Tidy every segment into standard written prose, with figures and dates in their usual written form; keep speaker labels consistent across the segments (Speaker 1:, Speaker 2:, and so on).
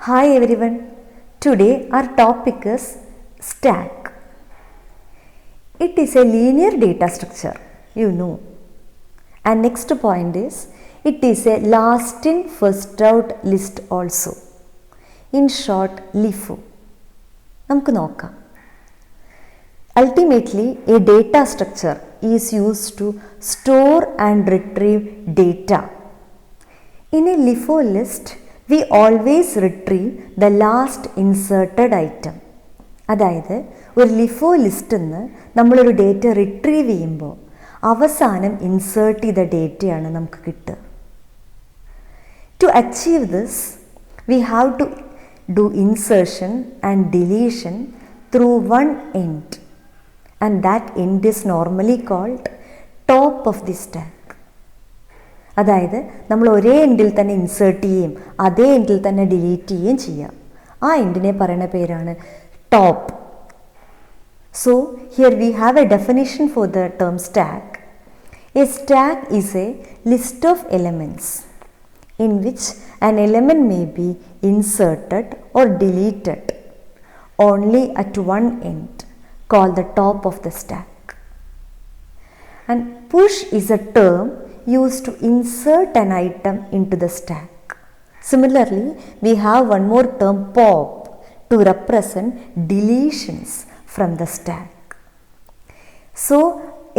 Speaker 1: Hi everyone. Today our topic is stack. It is a linear data structure, you know. And next point is it is a last in first out list also. In short, LIFO. നമുക്ക് നോക്കാം. Ultimately, a data structure is used to store and retrieve data. In a LIFO list, we always retrieve the last inserted item. അതായത് ഒരു LIFO ലിസ്റ്റിൽ നിന്ന് നമ്മളൊരു data retrieve ചെയ്യുമ്പോൾ അവസാനം insert ചെയ്ത ഡേറ്റയാണ് നമുക്ക് കിട്ടുക. To achieve this we have to do insertion and deletion through one end and that end is normally called top of the stack. അതായത് നമ്മൾ ഒരേ എൻഡിൽ തന്നെ ഇൻസേർട്ട് ചെയ്യുകയും അതേ എൻഡിൽ തന്നെ ഡിലീറ്റ് ചെയ്യുകയും ചെയ്യാം. ആ എൻഡിനെ പറയുന്ന പേരാണ് top. So here we have a definition for the term stack. A stack is a list of elements in which an element may be inserted or deleted only at one end called the top of the stack. And push is a term used to insert an item into the stack. Similarly, we have one more term pop to represent deletions from the stack. So,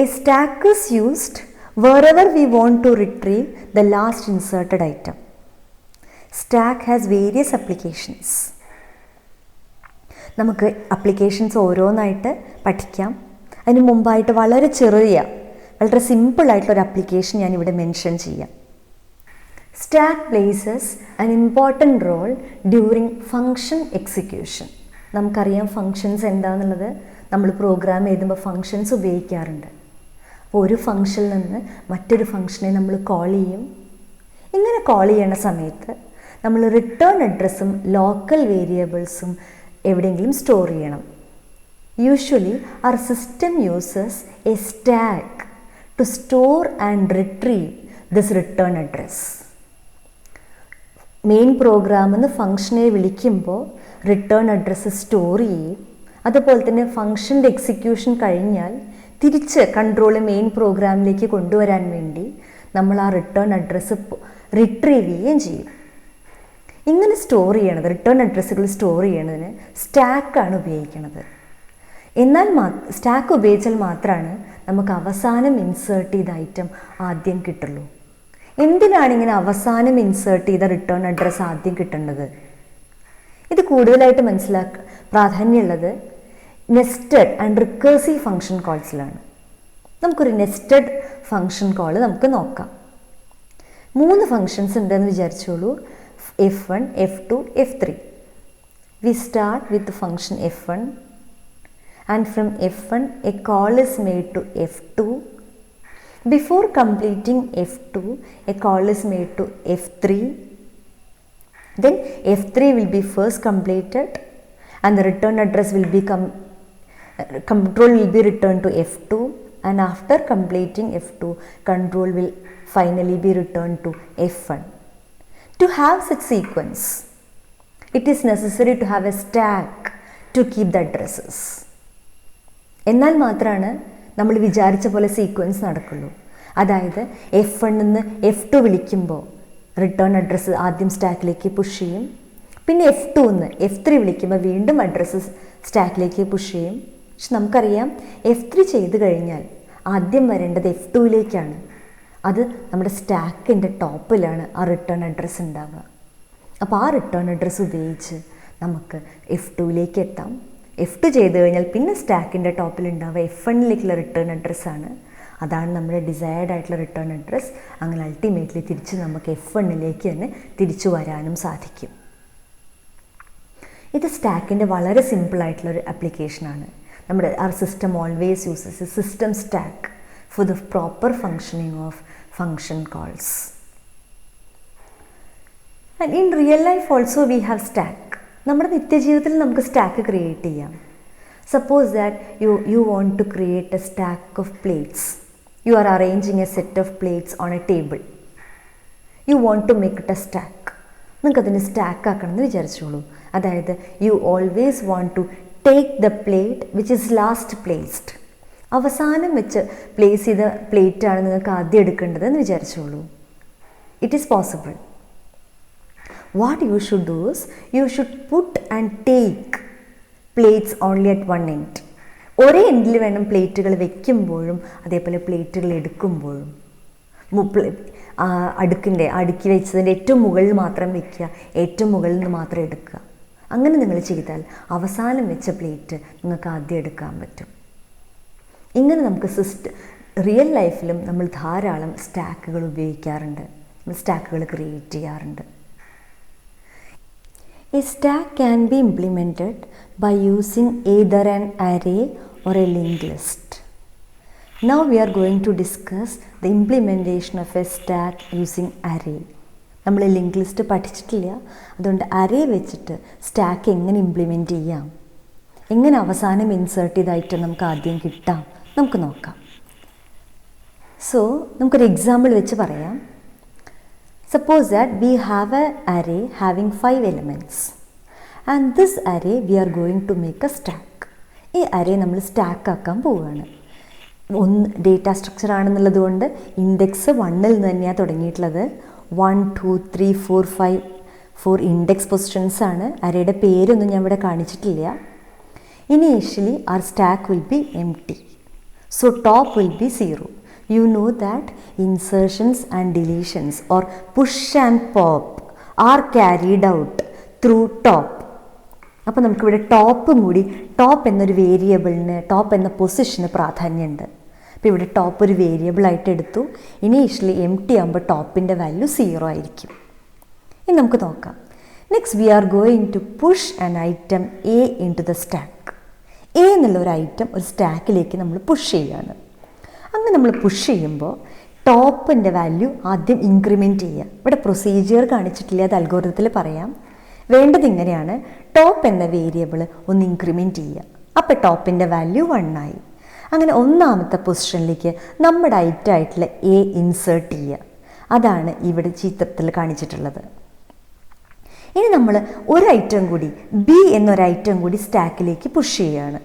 Speaker 1: a stack is used wherever we want to retrieve the last inserted item. Stack has various applications. നമുക്ക് applications ഓരോന്നായിട്ട് പഠിക്കാം. അതിന് മുമ്പായിട്ട് വളരെ സിമ്പിളായിട്ടുള്ളൊരു application ഞാനിവിടെ mention ചെയ്യാം. Stack places an important role during function execution. നമുക്കറിയാം ഫങ്ഷൻസ് എന്താണെന്നുള്ളത്. നമ്മൾ പ്രോഗ്രാം എഴുതുമ്പോൾ ഫങ്ഷൻസ് ഉപയോഗിക്കാറുണ്ട്. അപ്പോൾ ഒരു ഫങ്ഷനിൽ നിന്ന് മറ്റൊരു ഫങ്ഷനെ നമ്മൾ കോൾ ചെയ്യും. ഇങ്ങനെ കോൾ ചെയ്യണ സമയത്ത് നമ്മൾ റിട്ടേൺ അഡ്രസ്സും ലോക്കൽ വേരിയബിൾസും എവിടെയെങ്കിലും സ്റ്റോർ ചെയ്യണം. Usually our system uses a stack to store and retrieve this return address. Main പ്രോഗ്രാമിൽ നിന്ന് ഫങ്ഷനെ വിളിക്കുമ്പോൾ റിട്ടേൺ അഡ്രസ്സ് സ്റ്റോർ ചെയ്യും. അതുപോലെ തന്നെ ഫങ്ഷൻ്റെ എക്സിക്യൂഷൻ കഴിഞ്ഞാൽ തിരിച്ച് കൺട്രോൾ മെയിൻ പ്രോഗ്രാമിലേക്ക് കൊണ്ടുവരാൻ വേണ്ടി നമ്മൾ ആ റിട്ടേൺ അഡ്രസ്സ് റിട്രീവ് ചെയ്യുകയും ചെയ്യും. ഇങ്ങനെ സ്റ്റോർ ചെയ്യണത്, റിട്ടേൺ അഡ്രസ്സുകൾ സ്റ്റോർ ചെയ്യണതിന് സ്റ്റാക്കാണ് ഉപയോഗിക്കുന്നത്. എന്നാൽ സ്റ്റാക്ക് ഉപയോഗിച്ചാൽ മാത്രമാണ് നമുക്ക് അവസാനം ഇൻസേർട്ട് ചെയ്ത ഐറ്റം ആദ്യം കിട്ടുള്ളൂ. എന്തിനാണ് ഇങ്ങനെ അവസാനം ഇൻസേർട്ട് ചെയ്ത റിട്ടേൺ അഡ്രസ്സ് ആദ്യം കിട്ടേണ്ടത്? ഇത് കൂടുതലായിട്ട് പ്രാധാന്യമുള്ളത് നെസ്റ്റഡ് ആൻഡ് റിക്കേഴ്സീവ് ഫങ്ഷൻ കോൾസിലാണ്. നമുക്കൊരു നെസ്റ്റഡ് ഫങ്ഷൻ കോൾ നമുക്ക് നോക്കാം. 3 ഫങ്ഷൻസ് ഉണ്ടെന്ന് വിചാരിച്ചോളൂ. F1, F2, F3. We start with the function F1. And from F1 a call is made to F2. Before completing F2 a call is made to F3. Then F3 will be first completed and the return address will be control will be returned to F2, and after completing F2 control will finally be returned to F1. To have such sequence it is necessary to have a stack to keep the addresses. എന്നാൽ മാത്രമാണ് നമ്മൾ വിചാരിച്ച പോലെ sequence നടക്കുള്ളൂ. അതായത് F1 നിന്ന് F2 വിളിക്കുമ്പോൾ return address ആദ്യം സ്റ്റാക്കിലേക്ക് പുഷ് ചെയ്യും. പിന്നെ F2 നിന്ന് F3 വിളിക്കുമ്പോൾ വീണ്ടും അഡ്രസ്സ് സ്റ്റാക്കിലേക്ക് പുഷ് ചെയ്യും. പക്ഷെ നമുക്കറിയാം F3 ചെയ്ത് കഴിഞ്ഞാൽ ആദ്യം വരേണ്ടത് F2യിലേക്കാണ്. അത് നമ്മുടെ സ്റ്റാക്കിൻ്റെ ടോപ്പിലാണ് ആ റിട്ടേൺ അഡ്രസ്സ് ഉണ്ടാവുക. അപ്പോൾ ആ റിട്ടേൺ അഡ്രസ്സ് ഉപയോഗിച്ച് നമുക്ക് F2യിലേക്ക് എത്താം. F2 ചെയ്ത് കഴിഞ്ഞാൽ പിന്നെ സ്റ്റാക്കിൻ്റെ ടോപ്പിൽ ഉണ്ടാവുക F1ലേക്കുള്ള റിട്ടേൺ അഡ്രസ്സാണ്. അതാണ് നമ്മുടെ ഡിസൈർഡ് ആയിട്ടുള്ള റിട്ടേൺ അഡ്രസ്സ്. അങ്ങനെ അൾട്ടിമേറ്റ്ലി തിരിച്ച് നമുക്ക് F1ലേക്ക് തന്നെ തിരിച്ചു വരാനും സാധിക്കും. ഇത് സ്റ്റാക്കിൻ്റെ വളരെ സിമ്പിളായിട്ടുള്ളൊരു ആപ്ലിക്കേഷനാണ്. നമ്മുടെ our system always uses a system stack for the proper functioning of function calls. And in real life also we have stack. നമ്മുടെ നിത്യജീവിതത്തിൽ നമുക്ക് സ്റ്റാക്ക് ക്രിയേറ്റ് ചെയ്യാം. Suppose that you want to create a stack of plates. You are arranging a set of plates on a table. You want to make it a stack. നിങ്ങൾക്കതിന് stack ആക്കണം എന്ന് വിചാരിച്ചോളൂ. അതായത് you always want to take the plate which is last placed. അവസാനം വെച്ച് place ചെയ്ത പ്ലേറ്റാണ് നിങ്ങൾക്ക് ആദ്യം എടുക്കേണ്ടത് എന്ന് വിചാരിച്ചോളൂ. It is possible. What you should do is you should puttu and take plates only at one end. ഒരേ എൻഡിൽ വേണം പ്ലേറ്റുകൾ വെക്കുമ്പോഴും അതേപോലെ പ്ലേറ്റുകൾ എടുക്കുമ്പോഴും. അടുക്കി വെച്ചതിൻ്റെ ഏറ്റവും മുകളിൽ മാത്രം വെക്കുക, ഏറ്റവും മുകളിൽ നിന്ന് മാത്രം എടുക്കുക. അങ്ങനെ നിങ്ങൾ ചെയ്താൽ അവസാനം വെച്ച പ്ലേറ്റ് നിങ്ങൾക്ക് ആദ്യം എടുക്കാൻ പറ്റും. ഇങ്ങനെ നമുക്ക് റിയൽ ലൈഫിലും നമ്മൾ ധാരാളം സ്റ്റാക്കുകൾ ഉപയോഗിക്കാറുണ്ട്, സ്റ്റാക്കുകൾ ക്രിയേറ്റ് ചെയ്യാറുണ്ട്. A stack can be implemented by using either an array or a linked list. Now we are going to discuss the implementation of a stack using array. നമ്മൾ ലിങ്ക് ലിസ്റ്റ് പഠിച്ചിട്ടില്ല, അതുകൊണ്ട് array വെച്ചിട്ട് stack എങ്ങനെ implement ചെയ്യാം, എങ്ങനെ അവസാനം insert ചെയ്തായിട്ട് നമുക്ക് ആദ്യം കിട്ടാം, നമുക്ക് നോക്കാം. സോ നമുക്കൊരു എക്സാമ്പിൾ വെച്ച് പറയാം. Suppose that we have an array having 5 elements and this array we are going to make a stack. ഈ array നമ്മൾ സ്റ്റാക്ക് ആക്കാൻ പോവുകയാണ്. ഡേറ്റ സ്ട്രക്ചർ ആണെന്നുള്ളത് കൊണ്ട് ഇൻഡെക്സ് 1ൽ നിന്ന് തന്നെയാണ് തുടങ്ങിയിട്ടുള്ളത്. 1, 2, 3, 4, 5 4 ഇൻഡെക്സ് പൊസിഷൻസ് ആണ്. അരയുടെ പേരൊന്നും ഞാൻ ഇവിടെ കാണിച്ചിട്ടില്ല. Initially our stack will be empty, so top will be 0. You know that insertions and deletions or push and pop are carried out through top. അപ്പോൾ നമുക്കിവിടെ ടോപ്പും കൂടി, ടോപ്പ് എന്നൊരു വേരിയബിളിന്, ടോപ്പ് എന്ന പൊസിഷന് പ്രാധാന്യമുണ്ട്. അപ്പോൾ ഇവിടെ ടോപ്പ് ഒരു വേരിയബിളായിട്ട് എടുത്തു. ഇനീഷ്യലി എംപ്റ്റി ആകുമ്പോൾ ടോപ്പിൻ്റെ വാല്യൂ 0 ആയിരിക്കും. ഇനി നമുക്ക് നോക്കാം. Next we are going to push an item A into the stack. A എന്നുള്ള ഒരു ഐറ്റം ഒരു സ്റ്റാക്കിലേക്ക് നമ്മൾ പുഷ് ചെയ്യുകയാണ്. അങ്ങനെ നമ്മൾ പുഷ് ചെയ്യുമ്പോൾ ടോപ്പിൻ്റെ വാല്യൂ ആദ്യം ഇൻക്രിമെൻറ്റ് ചെയ്യുക. ഇവിടെ പ്രൊസീജിയർ കാണിച്ചിട്ടില്ല, അത് അൽഗോരിതത്തിൽ പറയാം. വേണ്ടത് ഇങ്ങനെയാണ്. ടോപ്പ് എന്ന വേരിയബിൾ ഒന്ന് ഇൻക്രിമെൻറ്റ് ചെയ്യുക. അപ്പോൾ ടോപ്പിൻ്റെ വാല്യൂ 1 ആയി. അങ്ങനെ ഒന്നാമത്തെ പൊസിഷനിലേക്ക് നമ്മുടെ ഐറ്റം ആയിട്ടുള്ള എ ഇൻസേർട്ട് ചെയ്യുക. അതാണ് ഇവിടെ ചിത്രത്തിൽ കാണിച്ചിട്ടുള്ളത്. ഇനി നമ്മൾ ഒരു ഐറ്റം കൂടി, ബി എന്നൊരു ഐറ്റം കൂടി സ്റ്റാക്കിലേക്ക് പുഷ് ചെയ്യുകയാണ്.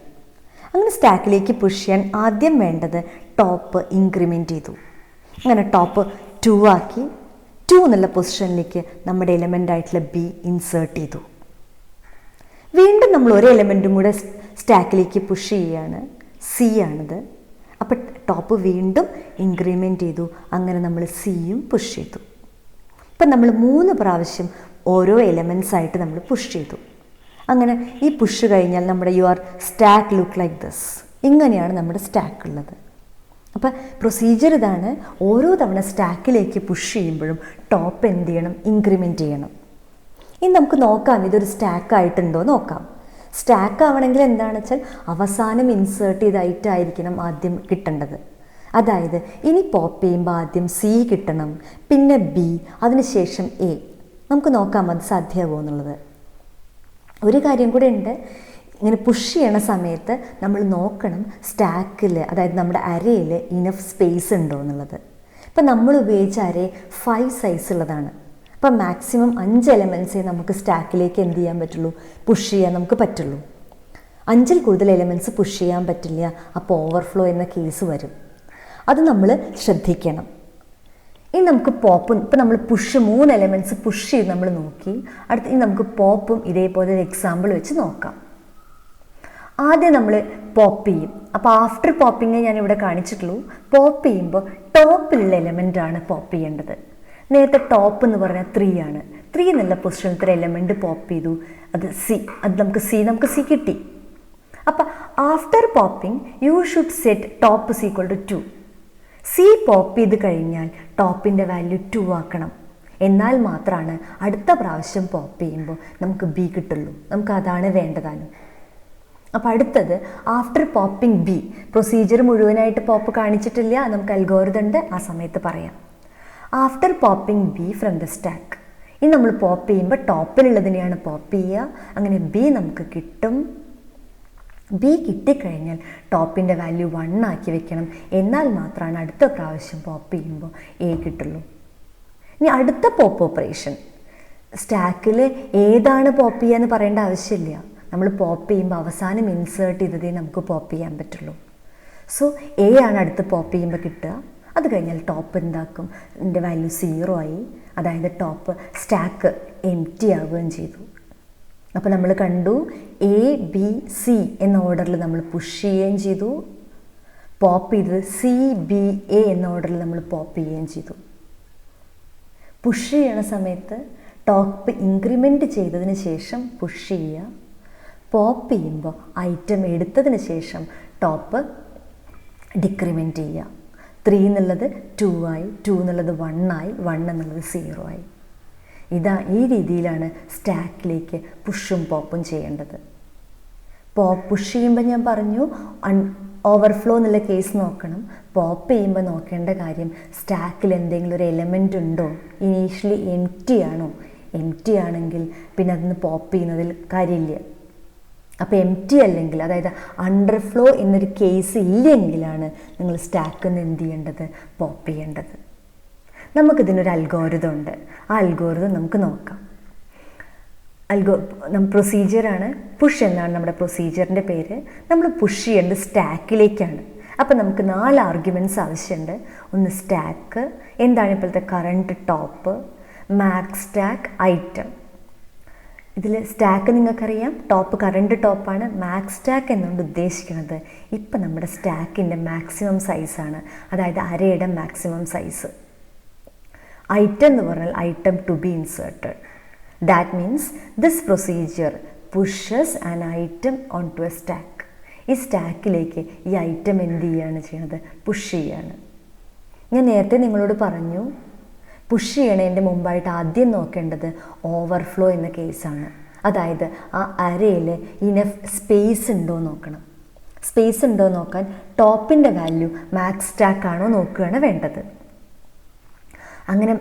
Speaker 1: അങ്ങനെ സ്റ്റാക്കിലേക്ക് പുഷ് ചെയ്യാൻ ആദ്യം വേണ്ടത് ടോപ്പ് ഇൻക്രിമെൻറ്റ് ചെയ്തു. അങ്ങനെ ടോപ്പ് 2 ആക്കി. 2 എന്നുള്ള പൊസിഷനിലേക്ക് നമ്മുടെ എലമെൻ്റ് ആയിട്ടുള്ള ബി ഇൻസേർട്ട് ചെയ്തു. വീണ്ടും നമ്മൾ ഒരു എലമെൻറ്റും കൂടെ സ്റ്റാക്കിലേക്ക് പുഷ് ചെയ്യുകയാണ്. സി ആണിത്. അപ്പോൾ ടോപ്പ് വീണ്ടും ഇൻക്രിമെൻറ്റ് ചെയ്തു. അങ്ങനെ നമ്മൾ സിയും പുഷ് ചെയ്തു. ഇപ്പം നമ്മൾ 3 പ്രാവശ്യം ഓരോ എലമെൻറ്റ്സ് ആയിട്ട് നമ്മൾ പുഷ് ചെയ്തു. അങ്ങനെ ഈ പുഷ് കഴിഞ്ഞാൽ നമ്മുടെ your stack look like this. ഇങ്ങനെയാണ് നമ്മുടെ സ്റ്റാക്ക് ഉള്ളത്. അപ്പോൾ പ്രൊസീജിയർ ഇതാണ്. ഓരോ തവണ സ്റ്റാക്കിലേക്ക് പുഷ് ചെയ്യുമ്പോഴും ടോപ്പ് എന്ത് ചെയ്യണം? ഇൻക്രിമെൻറ്റ് ചെയ്യണം. ഇനി നമുക്ക് നോക്കാം ഇതൊരു സ്റ്റാക്ക് ആയിട്ടുണ്ടോ നോക്കാം. സ്റ്റാക്ക് ആവണമെങ്കിൽ എന്താണെന്ന് വെച്ചാൽ അവസാനം ഇൻസേർട്ട് ചെയ്തായിട്ടായിരിക്കണം ആദ്യം കിട്ടേണ്ടത്. അതായത് ഇനി പോപ്പ് ചെയ്യുമ്പോൾ ആദ്യം സി കിട്ടണം, പിന്നെ ബി, അതിനുശേഷം എ. നമുക്ക് നോക്കാം അത് സാധ്യമാകുമോ എന്നുള്ളത്. ഒരു കാര്യം കൂടെ ഉണ്ട്. ഇങ്ങനെ പുഷ് ചെയ്യണ സമയത്ത് നമ്മൾ നോക്കണം സ്റ്റാക്കിൽ, അതായത് നമ്മുടെ അരയിൽ ഇനഫ് സ്പേസ് ഉണ്ടോ എന്നുള്ളത്. ഇപ്പം നമ്മൾ ഉപയോഗിച്ച അരേ 5 സൈസ് ഉള്ളതാണ്. അപ്പം മാക്സിമം 5 എലമെൻറ്റ്സേ നമുക്ക് സ്റ്റാക്കിലേക്ക് എന്ത് ചെയ്യാൻ പറ്റുള്ളൂ? പുഷ് ചെയ്യാൻ നമുക്ക് പറ്റുള്ളൂ. 5ൽ കൂടുതൽ എലമെൻറ്റ്സ് പുഷ് ചെയ്യാൻ പറ്റില്ല. അപ്പോൾ ഓവർഫ്ലോ എന്ന കേസ് വരും. അത് നമ്മൾ ശ്രദ്ധിക്കണം. ഇനി നമുക്ക് പോപ്പും, ഇപ്പം നമ്മൾ 3 എലമെൻറ്റ്സ് പുഷ് ചെയ്ത് നമ്മൾ നോക്കി. അടുത്ത് ഇനി നമുക്ക് പോപ്പും ഇതേപോലെ ഒരു എക്സാമ്പിൾ വെച്ച് നോക്കാം. ആദ്യം നമ്മൾ പോപ്പ് ചെയ്യും. അപ്പോൾ ആഫ്റ്റർ പോപ്പിങ്ങേ ഞാനിവിടെ കാണിച്ചിട്ടുള്ളൂ. പോപ്പ് ചെയ്യുമ്പോൾ ടോപ്പിലുള്ള എലമെൻ്റാണ് പോപ്പ് ചെയ്യേണ്ടത്. നേരത്തെ ടോപ്പ് എന്ന് പറഞ്ഞാൽ 3 ആണ്. 3 എന്നുള്ള പൊസിഷനത്തെ എലമെൻറ്റ് പോപ്പ് ചെയ്തു. അത് സി, അത് നമുക്ക് സി കിട്ടി. അപ്പം after popping you should set top is equal to 2. C pop ചെയ്ത് കഴിഞ്ഞാൽ ടോപ്പിൻ്റെ വാല്യൂ 2 ആക്കണം. എന്നാൽ മാത്രമാണ് അടുത്ത പ്രാവശ്യം പോപ്പ് ചെയ്യുമ്പോൾ നമുക്ക് ബി കിട്ടുള്ളൂ. നമുക്ക് അതാണ് വേണ്ടതാണ്. അപ്പോൾ അടുത്തത് ആഫ്റ്റർ പോപ്പിംഗ് ബി. പ്രൊസീജിയർ മുഴുവനായിട്ട് പോപ്പ് കാണിച്ചിട്ടില്ല, നമുക്ക് അൽഗോരിതം ഉണ്ട്, ആ സമയത്ത് പറയാം. After popping B from the stack. ഇനി നമ്മൾ പോപ്പ് ചെയ്യുമ്പോൾ ടോപ്പിലുള്ളതിനെയാണ് പോപ്പ് ചെയ്യുക. അങ്ങനെ ബി നമുക്ക് കിട്ടും. ബി കിട്ടിക്കഴിഞ്ഞാൽ ടോപ്പിൻ്റെ വാല്യൂ 1 ആക്കി വെക്കണം. എന്നാൽ മാത്രമാണ് അടുത്ത പ്രാവശ്യം പോപ്പ് ചെയ്യുമ്പോൾ എ കിട്ടുള്ളൂ. ഇനി അടുത്ത പോപ്പ് ഓപ്പറേഷൻ സ്റ്റാക്കിൽ ഏതാണ് പോപ്പ് ചെയ്യാന്ന് പറയേണ്ട ആവശ്യമില്ല. നമ്മൾ പോപ്പ് ചെയ്യുമ്പോൾ അവസാനം ഇൻസേർട്ട് ചെയ്തതേ നമുക്ക് പോപ്പ് ചെയ്യാൻ പറ്റുള്ളൂ. സോ എ ആണ് അടുത്ത് പോപ്പ് ചെയ്യുമ്പോൾ കിട്ടുക. അത് കഴിഞ്ഞാൽ ടോപ്പ് എന്താക്കും, ഇതിൻ്റെ വാല്യൂ 0 ആയി. അതായത് ടോപ്പ് സ്റ്റാക്ക് എംപ്റ്റി ആവുകയും ചെയ്തു. അപ്പോൾ നമ്മൾ കണ്ടു എ ബി സി എന്ന ഓർഡറിൽ നമ്മൾ പുഷ് ചെയ്യുകയും ചെയ്തു. പോപ്പ് ചെയ്തത് സി ബി എ എന്ന ഓർഡറിൽ നമ്മൾ പോപ്പ് ചെയ്യുകയും ചെയ്തു. പുഷ് ചെയ്യണ സമയത്ത് ടോപ്പ് ഇൻക്രിമെൻറ്റ് ചെയ്തതിന് ശേഷം പുഷ് ചെയ്യുക. പോപ്പ് ചെയ്യുമ്പോൾ ഐറ്റം എടുത്തതിന് ശേഷം ടോപ്പ് ഡിക്രിമെൻറ്റ് ചെയ്യുക. 3 എന്നുള്ളത് 2 ആയി, 2 എന്നുള്ളത് 1 ആയി, 1 എന്നുള്ളത് 0 ആയി. ഈ രീതിയിലാണ് സ്റ്റാക്കിലേക്ക് പുഷും പോപ്പും ചെയ്യേണ്ടത്. പുഷ് ചെയ്യുമ്പോൾ ഞാൻ പറഞ്ഞു ഓവർഫ്ലോ എന്നുള്ള കേസ് നോക്കണം. പോപ്പ് ചെയ്യുമ്പോൾ നോക്കേണ്ട കാര്യം സ്റ്റാക്കിൽ എന്തെങ്കിലും ഒരു എലമെൻ്റ് ഉണ്ടോ, ഇനീഷ്യലി എംപ്റ്റി ആണോ. എംപ്റ്റി ആണെങ്കിൽ പിന്നെ അതിന് പോപ്പ് ചെയ്യുന്നതിൽ കാര്യമില്ല. അപ്പോൾ എംപ്റ്റി അല്ലെങ്കിൽ, അതായത് അണ്ടർഫ്ലോ എന്നൊരു കേസ് ഇല്ലെങ്കിലാണ് നിങ്ങൾ സ്റ്റാക്കിൽ നിന്ന് എന്ത് ചെയ്യേണ്ടത്, പോപ്പ് ചെയ്യേണ്ടത്. നമുക്കിതിനൊരു അൽഗോരിതം ഉണ്ട്. ആ അൽഗോരിതം നമുക്ക് നോക്കാം. പ്രൊസീജിയറാണ് പുഷ് എന്നാണ് നമ്മുടെ പ്രൊസീജിയറിൻ്റെ പേര്. നമ്മൾ പുഷ് ചെയ്യേണ്ടത് സ്റ്റാക്കിലേക്കാണ്. അപ്പം നമുക്ക് 4 ആർഗ്യുമെൻറ്റ്സ് ആവശ്യമുണ്ട്. ഒന്ന് സ്റ്റാക്ക്, എന്താണ് ഇപ്പോഴത്തെ current top, max stack, item. ഇതിൽ സ്റ്റാക്ക് നിങ്ങൾക്കറിയാം, ടോപ്പ് കറണ്ട് ടോപ്പാണ്. മാക്സ് സ്റ്റാക്ക് എന്നുകൊണ്ട് ഉദ്ദേശിക്കുന്നത് ഇപ്പം നമ്മുടെ സ്റ്റാക്കിൻ്റെ മാക്സിമം സൈസാണ്, അതായത് അരയുടെ മാക്സിമം സൈസ്. ഐറ്റം എന്ന് പറഞ്ഞാൽ item to be inserted. That means this procedure pushes an item onto a stack. ഈ സ്റ്റാക്കിലേക്ക് ഈ ഐറ്റം എന്ത് ചെയ്യുകയാണ് ചെയ്യുന്നത്, പുഷ് ചെയ്യാണ്. ഞാൻ നേരത്തെ നിങ്ങളോട് പറഞ്ഞു, പുഷ് ചെയ്യണതിൻ്റെ മുമ്പായിട്ട് ആദ്യം നോക്കേണ്ടത് ഓവർഫ്ലോ എന്ന കേസാണ്. അതായത് ആ അരയിൽ ഇനഫ് സ്പേസ് ഉണ്ടോ നോക്കണം. സ്പേസ് ഉണ്ടോ നോക്കാൻ ടോപ്പിൻ്റെ വാല്യൂ മാക്സ് സ്റ്റാക്ക് ആണോ നോക്കുകയാണ് വേണ്ടത്. അങ്ങനെ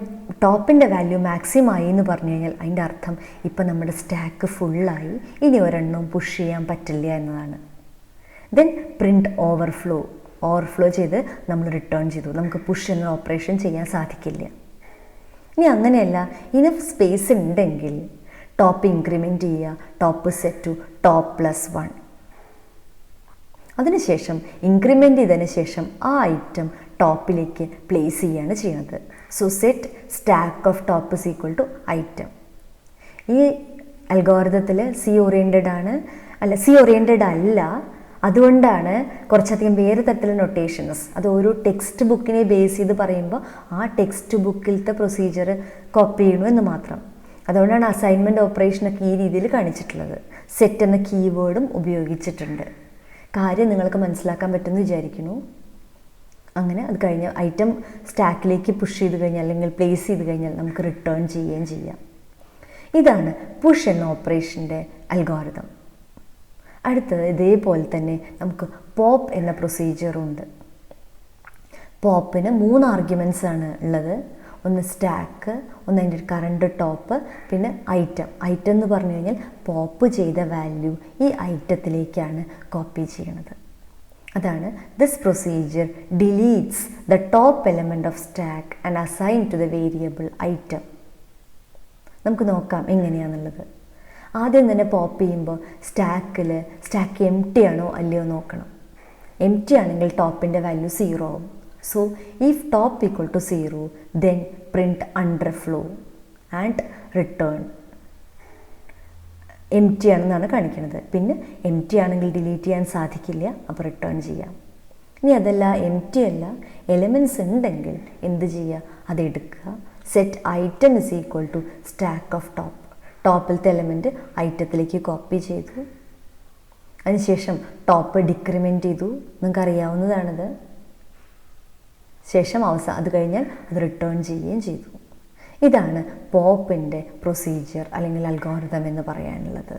Speaker 1: ടോപ്പിൻ്റെ വാല്യൂ മാക്സിമം ആയി എന്ന് പറഞ്ഞു കഴിഞ്ഞാൽ അതിൻ്റെ അർത്ഥം ഇപ്പം നമ്മുടെ സ്റ്റാക്ക് ഫുള്ളായി, ഇനി ഒരെണ്ണവും പുഷ് ചെയ്യാൻ പറ്റില്ല എന്നതാണ്. ദെൻ പ്രിൻറ്റ് ഓവർഫ്ലോ ചെയ്ത് നമ്മൾ റിട്ടേൺ ചെയ്തു. നമുക്ക് പുഷ് എന്ന ഓപ്പറേഷൻ ചെയ്യാൻ സാധിക്കില്ല. ഇനി അങ്ങനെയല്ല, ഇനഫ് സ്പേസ് ഉണ്ടെങ്കിൽ ടോപ്പ് ഇൻക്രിമെൻറ്റ് ചെയ്യുക. Top set to top +1. അതിനുശേഷം ഇൻക്രിമെൻ്റ് ചെയ്തതിന് ശേഷം ആ ഐറ്റം ടോപ്പിലേക്ക് പ്ലേസ് ചെയ്യുകയാണ് ചെയ്യുന്നത്. So set stack of top is equal to item. ഈ അൽഗോരിതത്തിൽ സി ഓറിയൻറ്റഡ് അല്ല. അതുകൊണ്ടാണ് കുറച്ചധികം വേറെ തരത്തിലുള്ള നൊട്ടേഷൻസ്. അത് ഓരോ ടെക്സ്റ്റ് ബുക്കിനെ ബേസ് ചെയ്ത് പറയുമ്പോൾ ആ ടെക്സ്റ്റ് ബുക്കിലത്തെ പ്രൊസീജിയർ കോപ്പി ചെയ്യണു എന്ന് മാത്രം. അതുകൊണ്ടാണ് അസൈൻമെൻറ്റ് ഓപ്പറേഷനൊക്കെ ഈ രീതിയിൽ കാണിച്ചിട്ടുള്ളത്. സെറ്റ് എന്ന കീവേഡും ഉപയോഗിച്ചിട്ടുണ്ട്. കാര്യം നിങ്ങൾക്ക് മനസ്സിലാക്കാൻ പറ്റുമെന്ന് വിചാരിക്കുന്നു. അങ്ങനെ അത് കഴിഞ്ഞ് ഐറ്റം സ്റ്റാക്കിലേക്ക് പുഷ് ചെയ്ത് കഴിഞ്ഞാൽ അല്ലെങ്കിൽ പ്ലേസ് ചെയ്ത് കഴിഞ്ഞാൽ നമുക്ക് റിട്ടേൺ ചെയ്യുകയും ചെയ്യാം. ഇതാണ് പുഷ് എന്ന ഓപ്പറേഷൻ്റെ അൽഗോരിതം. അടുത്തത് ഇതേപോലെ തന്നെ നമുക്ക് പോപ്പ് എന്ന പ്രൊസീജിയറുണ്ട്. പോപ്പിന് 3 ആർഗ്യുമെൻറ്റ്സ് ആണ് ഉള്ളത്. ഒന്ന് സ്റ്റാക്ക്, ഒന്ന് അതിൻ്റെ കറണ്ട് ടോപ്പ്, പിന്നെ ഐറ്റം. ഐറ്റം എന്ന് പറഞ്ഞു കഴിഞ്ഞാൽ പോപ്പ് ചെയ്ത വാല്യൂ ഈ ഐറ്റത്തിലേക്കാണ് കോപ്പി ചെയ്യണത്. അതാണ് this procedure deletes the top element of stack and assign to the variable item. നമുക്ക് നോക്കാം എങ്ങനെയാണെന്നുള്ളത്. ആദ്യം തന്നെ പോപ്പ് ചെയ്യുമ്പോൾ സ്റ്റാക്ക് എംപ്റ്റി ആണോ അല്ലയോ നോക്കണം. എംപ്റ്റി ആണെങ്കിൽ ടോപ്പിൻ്റെ വാല്യൂ 0 ആവും. So if top equal to 0 then print underflow and return. Empty ആണെന്നാണ് കാണിക്കുന്നത്. പിന്നെ എംപ്റ്റി ആണെങ്കിൽ ഡിലീറ്റ് ചെയ്യാൻ സാധിക്കില്ല, അപ്പോൾ റിട്ടേൺ ചെയ്യാം. ഇനി അതല്ല, എംപ്റ്റി അല്ല, എലിമെൻറ്റ്സ് ഉണ്ടെങ്കിൽ എന്ത് ചെയ്യുക, അതെടുക്കുക. Set item is equal to stack of top. ടോപ്പിലത്തെ എലമെൻറ്റ് ഐറ്റത്തിലേക്ക് കോപ്പി ചെയ്തു. അതിനുശേഷം ടോപ്പ് ഡിക്രിമെൻറ്റ് ചെയ്തു, നിങ്ങൾക്ക് അറിയാവുന്നതാണത്. ശേഷം അത് കഴിഞ്ഞാൽ അത് റിട്ടേൺ ചെയ്യുകയും ചെയ്തു. ഇതാണ് പോപ്പിൻ്റെ പ്രൊസീജിയർ അല്ലെങ്കിൽ അൽഗോരിതം എന്ന് പറയാനുള്ളത്.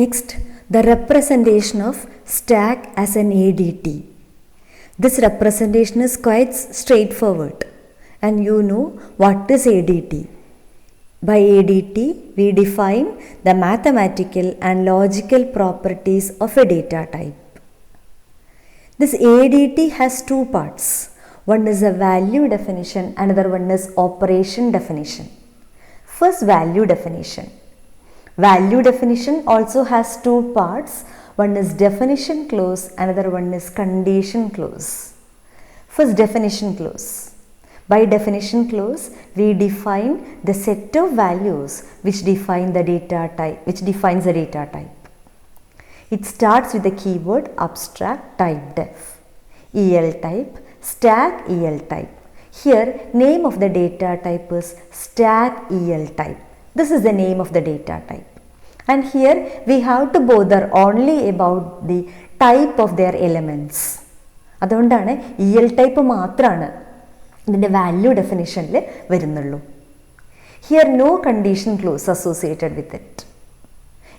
Speaker 1: Next, the representation of stack as an ADT. This representation is quite straightforward and you know what is ADT. By ADT, we define the mathematical and logical properties of a data type. This ADT has 2 parts. One is a value definition, another one is operation definition. First, value definition. Value definition also has two parts. One is definition clause, another one is condition clause. First, definition clause. By definition clause, we define the set of values which defines the data type. It starts with the keyword abstract type def, EL type, stack EL type. Here, name of the data type is stack EL type. This is the name of the data type. And here we have to bother only about the type of their elements. അതുകൊണ്ടാണ് EL type മാത്രമാണ് ഇതിൻ്റെ value ഡെഫിനിഷനിൽ വരുന്നുള്ളൂ. Here no condition clause associated with it.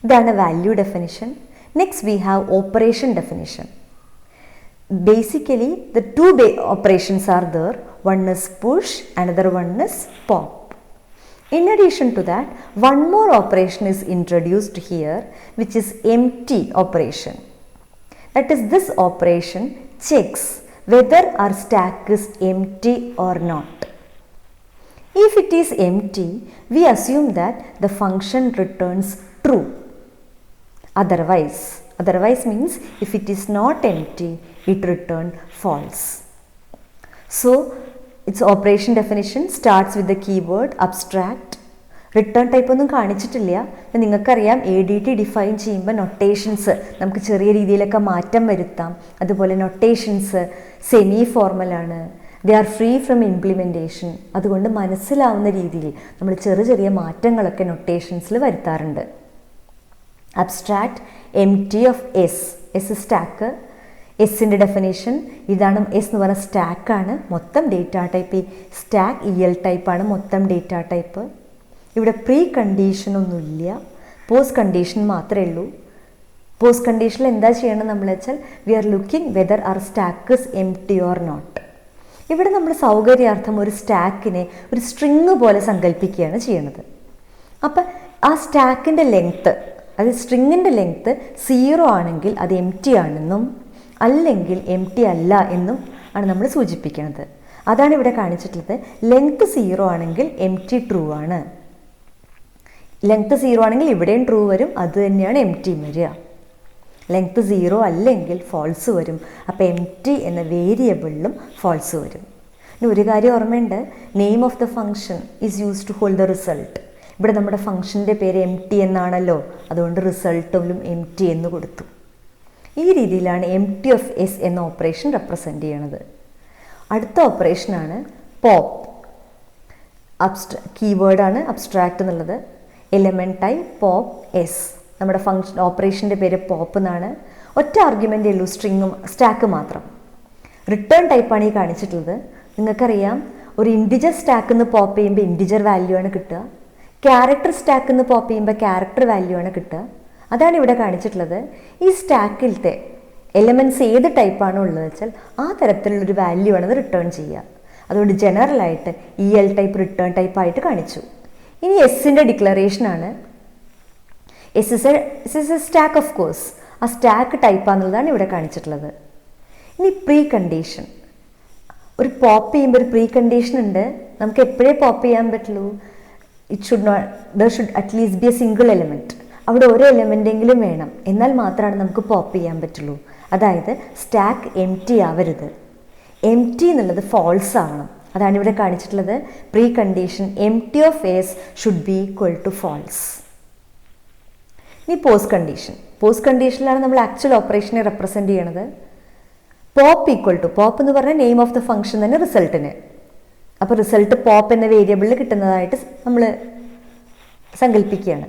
Speaker 1: ഇതാണ് value definition. Next we have operation definition. Basically, the two operations are there. One is push, another one is pop. In addition to that, one more operation is introduced here, which is empty operation. That is, this operation checks whether our stack is empty or not. If it is empty, we assume that the function returns true. Otherwise means if it is not empty, it returns false. So, its operation definition starts with the keyword abstract. Return type ഒന്നും കാണിച്ചിട്ടില്ല. നിങ്ങൾക്കറിയാം ADT define ചെയ്യുമ്പോൾ notations നമുക്ക് ചെറിയ രീതിയിലൊക്കെ മാറ്റം വരുത്താം. അതുപോലെ നൊട്ടേഷൻസ് സെമി ഫോർമലാണ്. They are free from implementation. അതുകൊണ്ട് മനസ്സിലാവുന്ന രീതിയിൽ നമ്മൾ ചെറിയ മാറ്റങ്ങളൊക്കെ നൊട്ടേഷൻസിൽ വരുത്താറുണ്ട്. Abstract empty of S stack. എസിൻ്റെ ഡെഫിനേഷൻ ഇതാണ്. എസ് എന്ന് പറഞ്ഞാൽ സ്റ്റാക്കാണ്. മൊത്തം ഡേറ്റ ടൈപ്പ് ഈ സ്റ്റാക്ക് EL ടൈപ്പാണ് മൊത്തം ഡേറ്റ ടൈപ്പ്. ഇവിടെ പ്രീ കണ്ടീഷനൊന്നുമില്ല, പോസ്റ്റ് കണ്ടീഷൻ മാത്രമേ ഉള്ളൂ. പോസ്റ്റ് കണ്ടീഷനിൽ എന്താ ചെയ്യണം നമ്മൾ വെച്ചാൽ we are looking whether our stack is empty or not. ഇവിടെ നമ്മൾ സൗകര്യാർത്ഥം ഒരു സ്റ്റാക്കിനെ ഒരു സ്ട്രിങ് പോലെ സങ്കല്പിക്കുകയാണ് ചെയ്യുന്നത്. അപ്പം ആ സ്റ്റാക്കിൻ്റെ ലെങ്ത്ത്, അത് സ്ട്രിങ്ങിൻ്റെ ലെങ്ത്ത് 0 ആണെങ്കിൽ അത് എംപ്റ്റി ആണെന്നും അല്ലെങ്കിൽ എംപ്റ്റി അല്ല എന്നും ആണ് നമ്മൾ സൂചിപ്പിക്കുന്നത്. അതാണ് ഇവിടെ കാണിച്ചിട്ടുള്ളത്. ലെങ്ത്ത് 0 ആണെങ്കിൽ എംപ്റ്റി ട്രൂ ആണ്. ലെങ്ത്ത് 0 ആണെങ്കിൽ ഇവിടെയും ട്രൂ വരും, അത് തന്നെയാണ് എംപ്റ്റിയും വരിക. ലെങ്ത്ത് 0 അല്ലെങ്കിൽ ഫോൾസ് വരും. അപ്പോൾ എംപ്റ്റി എന്ന വേരിയബിളിലും ഫോൾസ് വരും. ഇനി ഒരു കാര്യം ഓർമ്മയുണ്ട്, name of the function is use to hold the result. ഇവിടെ നമ്മുടെ ഫംഗ്ഷൻ്റെ പേര് എംപ്റ്റി എന്നാണല്ലോ, അതുകൊണ്ട് റിസൾട്ടിലും എംപ്റ്റി എന്ന് കൊടുത്തു. ഈ രീതിയിലാണ് empty of S എന്ന ഓപ്പറേഷൻ റെപ്രസെൻ്റ് ചെയ്യണത്. അടുത്ത ഓപ്പറേഷനാണ് പോപ്പ്. കീവേഡാണ് അബ്സ്ട്രാക്റ്റ് എന്നുള്ളത്. Element type pop S. നമ്മുടെ ഫംഗ്ഷൻ ഓപ്പറേഷൻ്റെ പേര് പോപ്പ് എന്നാണ്. ഒറ്റ ആർഗ്യുമെൻ്റേ ഉള്ളൂ, സ്ട്രിങ്ങും സ്റ്റാക്ക് മാത്രം. റിട്ടേൺ ടൈപ്പാണ് ഈ കാണിച്ചിട്ടുള്ളത്. നിങ്ങൾക്കറിയാം, ഒരു ഇൻറ്റിജർ സ്റ്റാക്കിൽ നിന്ന് പോപ്പ് ചെയ്യുമ്പോൾ ഇൻറ്റിജർ വാല്യൂ ആണ് കിട്ടുക. ക്യാരക്ടർ സ്റ്റാക്കിൽ നിന്ന് പോപ്പ് ചെയ്യുമ്പോൾ ക്യാരക്ടർ വാല്യൂ ആണ് കിട്ടുക. അതാണ് ഇവിടെ കാണിച്ചിട്ടുള്ളത്. ഈ സ്റ്റാക്കിലത്തെ എലമെൻറ്റ്സ് ഏത് ടൈപ്പാണോ ഉള്ളത് വെച്ചാൽ ആ തരത്തിലുള്ളൊരു വാല്യൂ ആണത് റിട്ടേൺ ചെയ്യുക. അതുകൊണ്ട് ജനറലായിട്ട് EL ടൈപ്പ് റിട്ടേൺ ടൈപ്പായിട്ട് കാണിച്ചു. ഇനി എസിൻ്റെ ഡിക്ലറേഷനാണ്. S is a stack of course. ആ സ്റ്റാക്ക് ടൈപ്പാന്നുള്ളതാണ് ഇവിടെ കാണിച്ചിട്ടുള്ളത്. ഇനി പ്രീ കണ്ടീഷൻ. ഒരു പോപ്പ് ചെയ്യുമ്പോൾ ഒരു പ്രീ കണ്ടീഷൻ ഉണ്ട്. നമുക്ക് എപ്പോഴേ പോപ്പ് ചെയ്യാൻ പറ്റുള്ളൂ. There should at least B A single element. അവിടെ ഓരോ എലിമെൻ്റെങ്കിലും വേണം, എന്നാൽ മാത്രമാണ് നമുക്ക് പോപ്പ് ചെയ്യാൻ പറ്റുള്ളൂ. അതായത് സ്റ്റാക്ക് എംപ്റ്റി ആവരുത്. എംപ്റ്റി എന്നുള്ളത് ഫോൾസ് ആവണം. അതാണ് ഇവിടെ കാണിച്ചിട്ടുള്ളത്. Pre condition empty of S should be equal to false. ഇനി പോസ്റ്റ് കണ്ടീഷൻ. പോസ്റ്റ് കണ്ടീഷനിലാണ് നമ്മൾ ആക്ച്വൽ ഓപ്പറേഷനെ റെപ്രസെൻ്റ് ചെയ്യണത്. പോപ്പ് ഈക്വൽ ടു, പോപ്പ് എന്ന് പറഞ്ഞാൽ നെയിം ഓഫ് ദ ഫംഗ്ഷൻ തന്നെ റിസൾട്ടിന്. അപ്പോൾ റിസൾട്ട് പോപ്പ് എന്ന വേരിയബിളിൽ കിട്ടുന്നതായിട്ട് നമ്മൾ സങ്കല്പിക്കുകയാണ്.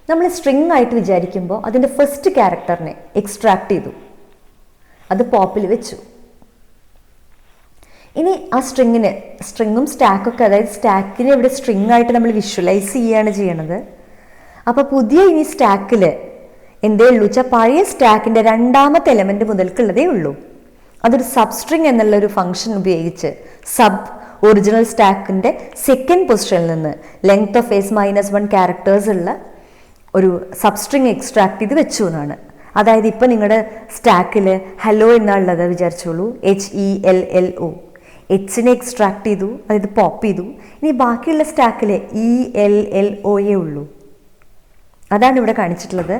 Speaker 1: നമ്മൾ സ്ട്രിങ് ആയിട്ട് വിചാരിക്കുമ്പോൾ അതിൻ്റെ ഫസ്റ്റ് ക്യാരക്ടറിനെ എക്സ്ട്രാക്ട് ചെയ്തു, അത് പോപ്പിൽ വെച്ചു. ഇനി ആ സ്ട്രിങ്ങും സ്റ്റാക്കൊക്കെ, അതായത് സ്റ്റാക്കിനെ ഇവിടെ സ്ട്രിങ് ആയിട്ട് നമ്മൾ വിഷ്വലൈസ് ചെയ്യുകയാണ് ചെയ്യണത്. അപ്പോൾ പുതിയ ഇനി സ്റ്റാക്കിൽ എന്തേ ഉള്ളൂ വെച്ചാൽ പഴയ സ്റ്റാക്കിൻ്റെ രണ്ടാമത്തെ എലമെൻറ്റ് മുതൽക്കുള്ളതേ ഉള്ളൂ. അതൊരു സബ് സ്ട്രിങ് എന്നുള്ളൊരു ഫംഗ്ഷൻ ഉപയോഗിച്ച് ഒറിജിനൽ സ്റ്റാക്കിൻ്റെ സെക്കൻഡ് പൊസിഷനിൽ നിന്ന് ലെങ്ത് ഓഫ് S -1 ക്യാരക്ടേഴ്സ് ഉള്ള ഒരു സബ്സ്ട്രിങ് എക്സ്ട്രാക്ട് ചെയ്ത് വെച്ചു എന്നാണ്. അതായത് ഇപ്പം നിങ്ങളുടെ സ്റ്റാക്കിൽ ഹലോ എന്നുള്ളത് വിചാരിച്ചോളൂ, HELLO. എച്ചിനെ എക്സ്ട്രാക്ട് ചെയ്തു, അതായത് പോപ്പ് ചെയ്തു. ഇനി ബാക്കിയുള്ള സ്റ്റാക്കിൽ ELLOA ഉള്ളൂ. അതാണ് ഇവിടെ കാണിച്ചിട്ടുള്ളത്.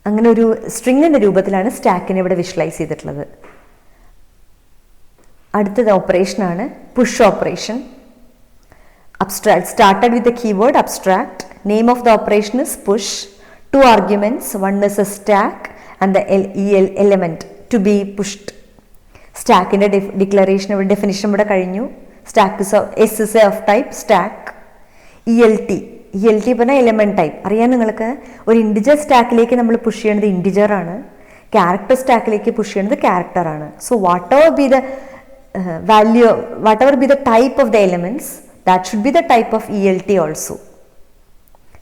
Speaker 1: അങ്ങനെ ഒരു സ്ട്രിങ്ങിൻ്റെ രൂപത്തിലാണ് സ്റ്റാക്കിനെ ഇവിടെ വിഷ്വലൈസ് ചെയ്തിട്ടുള്ളത്. അടുത്തത് ഓപ്പറേഷനാണ് push operation. Abstract started with the keyword abstract. Name of the operation is push. 2 arguments, one is a stack and the element to be pushed. സ്റ്റാക്കിൻ്റെ ഡിക്ലറേഷൻ ഇവിടെ ഡെഫിനിഷൻ ഇവിടെ കഴിഞ്ഞു. Stack S is of type stack. ELT പറഞ്ഞാൽ element type. അറിയാം നിങ്ങൾക്ക്, ഒരു integer സ്റ്റാക്കിലേക്ക് നമ്മൾ പുഷ് ചെയ്യുന്നത് ഇൻഡിജർ ആണ്, ക്യാരക്ടർ സ്റ്റാക്കിലേക്ക് പുഷ് ചെയ്യുന്നത് ക്യാരക്ടർ ആണ്. So whatever be the value, whatever be the type of the elements, that should be the type of ELT also.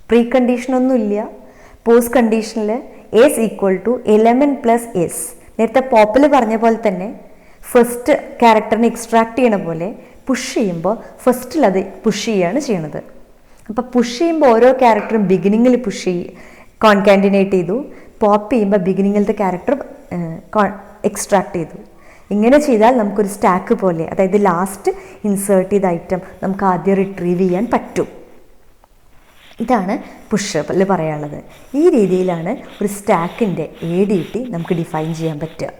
Speaker 1: Pre കണ്ടീഷനൊന്നുമില്ല. പോസ്റ്റ് കണ്ടീഷനിൽ S equal to element plus S. നേരത്തെ പോപ്പിൽ പറഞ്ഞ പോലെ തന്നെ first ക്യാരക്ടറിനെ extract ചെയ്യണ പോലെ പുഷ് ചെയ്യുമ്പോൾ ഫസ്റ്റിൽ അത് പുഷ് ചെയ്യുകയാണ് ചെയ്യണത്. അപ്പോൾ പുഷ് ചെയ്യുമ്പോൾ ഓരോ ക്യാരക്ടറും ബിഗിനിങ്ങിൽ കോൺകാൻഡിനേറ്റ് ചെയ്തു. പോപ്പ് ചെയ്യുമ്പോൾ ബിഗിനിങ്ങിലത്തെ ക്യാരക്ടർ എക്സ്ട്രാക്ട് ചെയ്തു. ഇങ്ങനെ ചെയ്താൽ നമുക്കൊരു സ്റ്റാക്ക് പോലെ, അതായത് ലാസ്റ്റ് ഇൻസേർട്ട് ചെയ്ത ഐറ്റം നമുക്ക് ആദ്യം റിട്രീവ് ചെയ്യാൻ പറ്റും. ഇതാണ് പുഷിൽ പറയാനുള്ളത്. ഈ രീതിയിലാണ് ഒരു സ്റ്റാക്കിൻ്റെ ADT നമുക്ക് ഡിഫൈൻ ചെയ്യാൻ പറ്റുക.